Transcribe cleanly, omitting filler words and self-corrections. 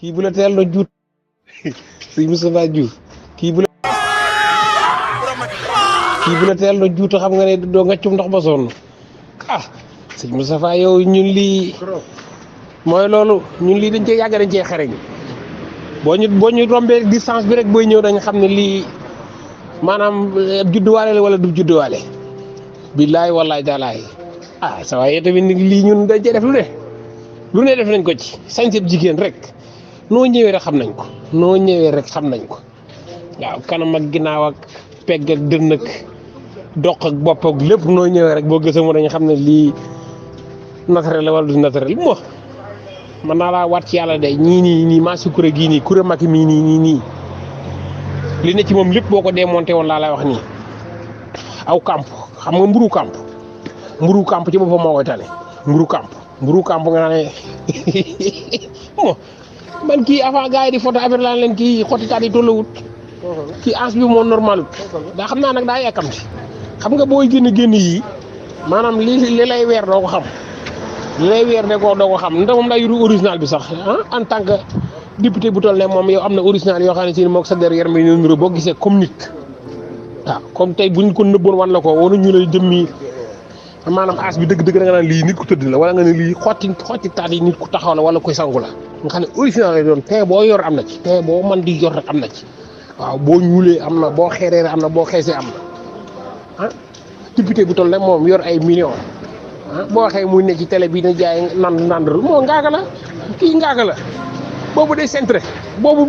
kii bu la teel na juut sëñ Moustapha Diouf kii bu la teel na juut xam nga ne doo nga cum ndox ba sonn ah sëñ Moustapha yow ñun lii mooy loolu ñun lii dañ cee yàgg dañ cee xereñ boo ñu rombee distance bi rek booy ñëw dañ xam ne lii maanaam judduwaale la wala du judduwaale billaay wallaay daalaay ah sa waaye tamit lii ñun dañ cee def lu ne def nañ ko ci sañseb jigéen rek noo ñëwee rek xam nañ ko waaw kanam ak ginnaaw ak pegg ak dënn ak doq ak bopp ak lépp noo ñëwee rek boo gëstu mu dañ xam ne lii naturel la wala du naturel moo man naa laa waat ci yàlla de ñii nii maa si kuré gii nii kuré maki mii nii li ne ci moom lépp boo ko démonté woon laa lay wax nii aw kamp xam nga mburu kamp ci boppam moo koy tane mburu kamp nga naa ne mo man kii avant gars yi di photo affaire laan leen kii xottitaat yi tollawut kii ans bi moo normalut daa xam naa nag daa yàkkamti xam nga booy génn yii maanaam li lay weer doo ko xam li lay weer de ko doo ko xam ndax moom daa yuru original bi sax en tant que député bu toll ne moom yow am na original yoo xam ne si moog sa der yaram bi ñu nuroo boo gisee comme nit waaw comme tey buñ ko nëbboon wan la ko wala ñu lay jëmmi maanaam as bi dëgg-dëgg da nga naan lii nit ku tëdd la wala nga ne lii xotti taat yi nit ku taxaw la wala koy sangu la nga xam ne original lay doon tey boo yor am na ci tey boo man di yor rek am na ci waaw boo ñuulee am na boo xeereere am na boo xeesee am na député bu toll ne moom yor ay millions boo waxee muy ne ci télé bi na jaay nandru moo ngaaga la kii ngaaga la boobu day centré boobu